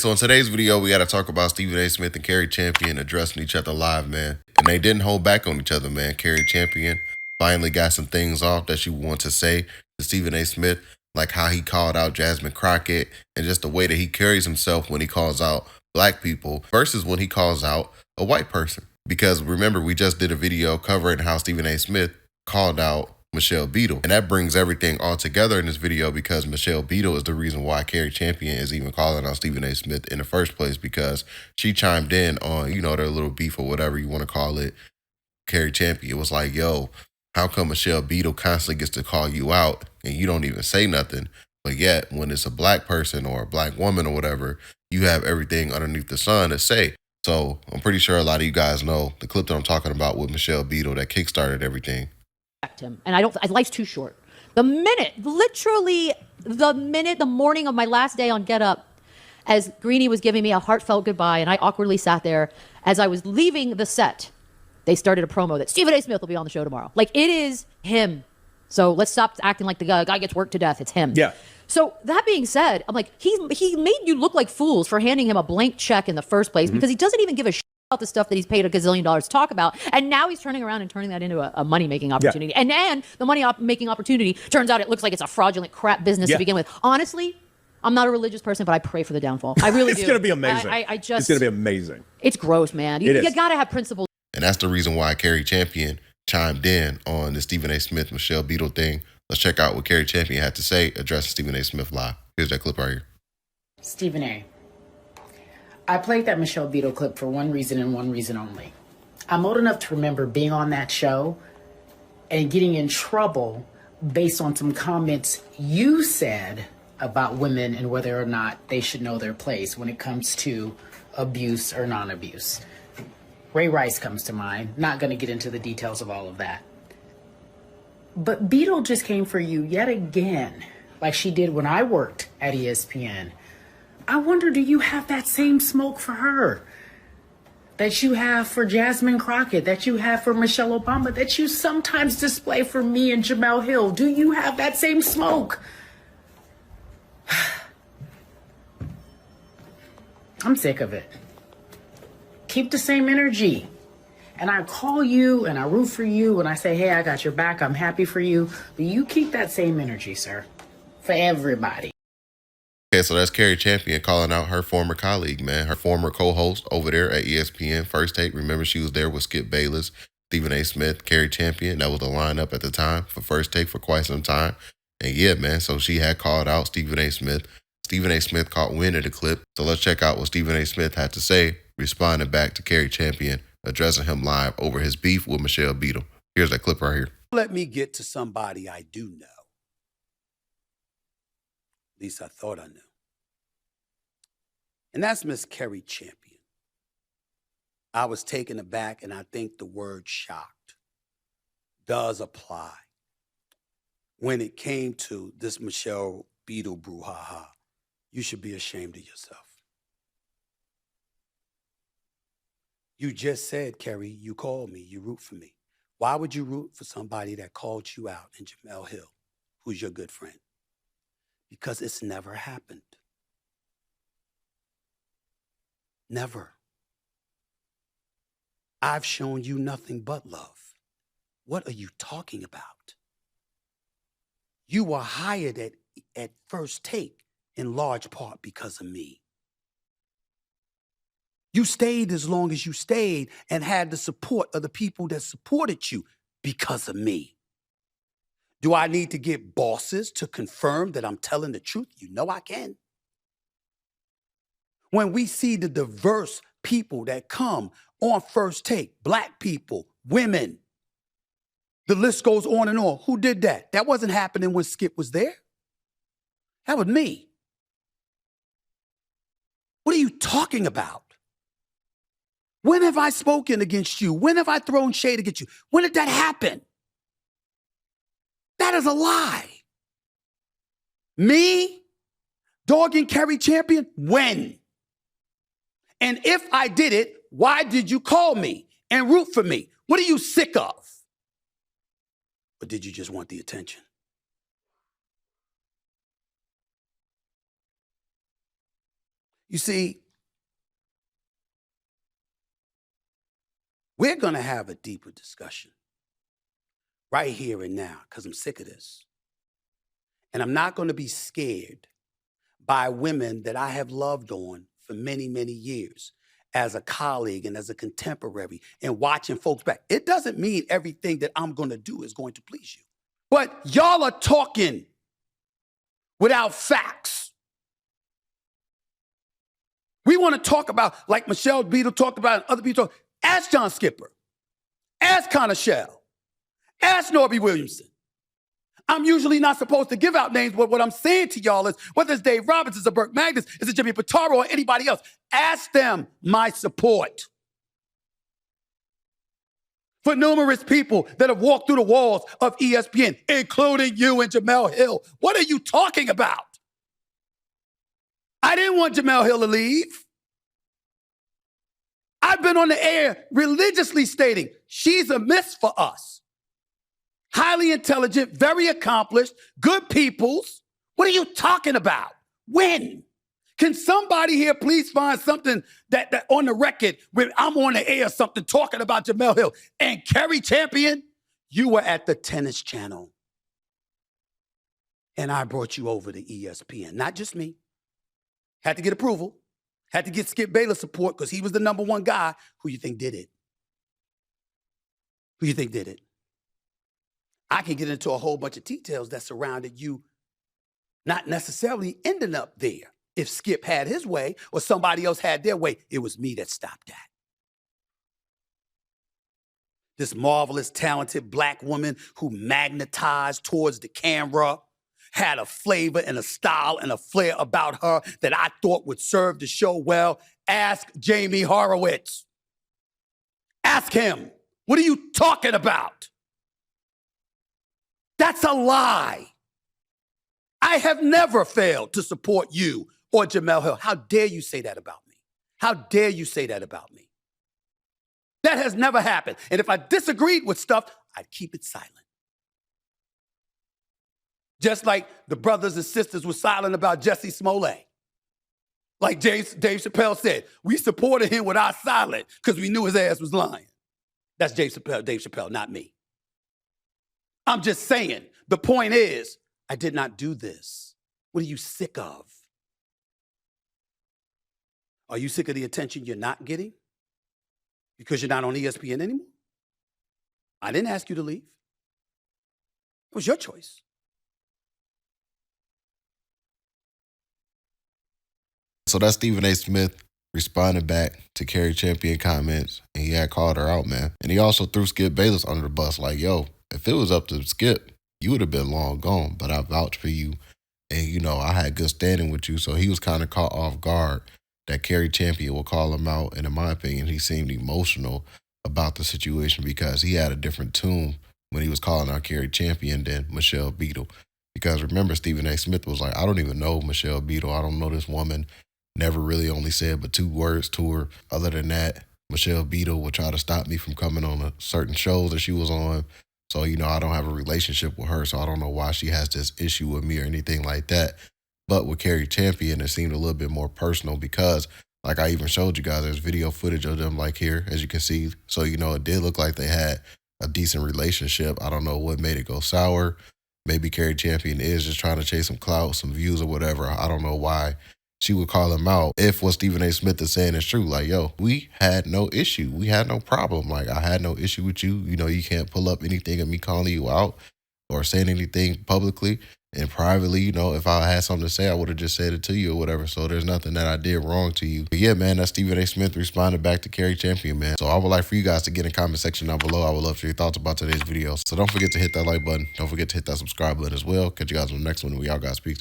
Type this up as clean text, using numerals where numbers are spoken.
So in today's video, we got to talk about Stephen A. Smith and Cari Champion addressing each other live, man. And they didn't hold back on each other, man. Cari Champion finally got some things off that she wanted to say to Stephen A. Smith, like how he called out Jasmine Crockett and just the way that he carries himself when he calls out black people versus when he calls out a white person. Because remember, we just did a video covering how Stephen A. Smith called out Michelle Beadle. And that brings everything all together in this video because Michelle Beadle is the reason why Cari Champion is even calling out Stephen A. Smith in the first place, because she chimed in on, you know, their little beef or whatever you want to call it. Cari Champion was like, yo, how come Michelle Beadle constantly gets to call you out and you don't even say nothing? But yet when it's a black person or a black woman or whatever, you have everything underneath the sun to say. So I'm pretty sure a lot of you guys know the clip that I'm talking about with Michelle Beadle that kickstarted everything. Him. And life's too short. The morning of my last day on Get Up, as Greenie was giving me a heartfelt goodbye and I awkwardly sat there, as I was leaving the set, they started a promo that Stephen A. Smith will be on the show tomorrow. Like, it is him. So let's stop acting like the guy gets worked to death. It's him. Yeah. So that being said, I'm like, he made you look like fools for handing him a blank check in the first place because he doesn't even give a shit about the stuff that he's paid $1 gazillion to talk about, and now he's turning around and turning that into a money-making opportunity. Yeah. And the money-making opportunity, turns out it looks like it's a fraudulent crap business to begin with. Honestly, I'm not a religious person, but I pray for the downfall. I really do. It's going to be amazing. I just, it's going to be amazing. It's gross, man. You got to have principles. And that's the reason why Cari Champion chimed in on the Stephen A. Smith, Michelle Beadle thing. Let's check out what Cari Champion had to say addressing Stephen A. Smith live. Here's that clip right here. Stephen A., I played that Michelle Beadle clip for one reason and one reason only. I'm old enough to remember being on that show and getting in trouble based on some comments you said about women and whether or not they should know their place when it comes to abuse or non-abuse. Ray Rice comes to mind. Not going to get into the details of all of that. But Beadle just came for you yet again, like she did when I worked at ESPN. I wonder, do you have that same smoke for her that you have for Jasmine Crockett, that you have for Michelle Obama, that you sometimes display for me and Jamel Hill? Do you have that same smoke? I'm sick of it. Keep the same energy. And I call you and I root for you and I say, hey, I got your back. I'm happy for you. But you keep that same energy, sir, for everybody. Okay, so that's Cari Champion calling out her former colleague, man. Her former co-host over there at ESPN, First Take. Remember, she was there with Skip Bayless, Stephen A. Smith, Cari Champion. That was the lineup at the time for First Take for quite some time. And yeah, man, so she had called out Stephen A. Smith. Stephen A. Smith caught wind of the clip. So let's check out what Stephen A. Smith had to say, responding back to Cari Champion, addressing him live over his beef with Michelle Beadle. Here's that clip right here. Let me get to somebody I do know. At least I thought I knew. And that's Miss Cari Champion. I was taken aback, and I think the word shocked does apply when it came to this Michelle Beadle brouhaha. You should be ashamed of yourself. You just said, Cari, you called me, you root for me. Why would you root for somebody that called you out in Jamel Hill, who's your good friend? Because it's never happened. Never. I've shown you nothing but love. What are you talking about? You were hired at First Take in large part because of me. You stayed as long as you stayed and had the support of the people that supported you because of me. Do I need to get bosses to confirm that I'm telling the truth? You know I can. When we see the diverse people that come on First Take, black people, women, the list goes on and on. Who did that? That wasn't happening when Skip was there. That was me. What are you talking about? When have I spoken against you? When have I thrown shade against you? When did that happen? That is a lie. Me, dogging Cari Champion? When? And if I did it, why did you call me and root for me? What are you sick of? Or did you just want the attention? You see, we're going to have a deeper discussion right here and now because I'm sick of this. And I'm not going to be scared by women that I have loved on for many, many years as a colleague and as a contemporary and watching folks back. It doesn't mean everything that I'm going to do is going to please you. But y'all are talking without facts. We want to talk about, like Michelle Beadle talked about and other people talk. Ask John Skipper. Ask Connor Shell. Ask Norby Williamson. I'm usually not supposed to give out names, but what I'm saying to y'all is, whether it's Dave Roberts, it's a Burke Magnus, it's a Jimmy Pitaro, or anybody else, ask them my support. For numerous people that have walked through the walls of ESPN, including you and Jemele Hill. What are you talking about? I didn't want Jemele Hill to leave. I've been on the air religiously stating she's a miss for us. Highly intelligent, very accomplished, good peoples. What are you talking about? When? Can somebody here please find something that on the record when I'm on the air, something talking about Jemele Hill and Cari Champion? You were at the Tennis Channel. And I brought you over to ESPN. Not just me. Had to get approval. Had to get Skip Bayless support because he was the #1 guy. Who you think did it? Who you think did it? I can get into a whole bunch of details that surrounded you not necessarily ending up there. If Skip had his way or somebody else had their way, it was me that stopped that. This marvelous, talented black woman who magnetized towards the camera, had a flavor and a style and a flair about her that I thought would serve the show well. Ask Jamie Horowitz. Ask him. What are you talking about? That's a lie. I have never failed to support you or Jemele Hill. How dare you say that about me? How dare you say that about me? That has never happened. And if I disagreed with stuff, I'd keep it silent. Just like the brothers and sisters were silent about Jussie Smollett. Like Dave Chappelle said, we supported him with our silence because we knew his ass was lying. That's Dave Chappelle, not me. I'm just saying, the point is, I did not do this. What are you sick of? Are you sick of the attention you're not getting? Because you're not on ESPN anymore? I didn't ask you to leave. It was your choice. So that's Stephen A. Smith responded back to Cari Champion comments, and he had called her out, man. And he also threw Skip Bayless under the bus, like, yo, if it was up to Skip, you would have been long gone, but I vouched for you, and, you know, I had good standing with you. So he was kind of caught off guard that Cari Champion will call him out, and in my opinion, he seemed emotional about the situation because he had a different tune when he was calling out Cari Champion than Michelle Beadle. Because remember, Stephen A. Smith was like, I don't even know Michelle Beadle. I don't know this woman. Never really only said but 2 words to her. Other than that, Michelle Beadle would try to stop me from coming on certain shows that she was on. So, you know, I don't have a relationship with her, so I don't know why she has this issue with me or anything like that. But with Cari Champion, it seemed a little bit more personal because, like I even showed you guys, there's video footage of them, like here, as you can see. So, you know, it did look like they had a decent relationship. I don't know what made it go sour. Maybe Cari Champion is just trying to chase some clout, some views or whatever. I don't know why she would call him out if what Stephen A. Smith is saying is true. Like, yo, we had no issue. We had no problem. Like, I had no issue with you. You know, you can't pull up anything of me calling you out or saying anything publicly. And privately, you know, if I had something to say, I would have just said it to you or whatever. So there's nothing that I did wrong to you. But yeah, man, that's Stephen A. Smith responded back to Cari Champion, man. So I would like for you guys to get in the comment section down below. I would love to hear your thoughts about today's video. So don't forget to hit that like button. Don't forget to hit that subscribe button as well. Catch you guys on the next one. We all got speak.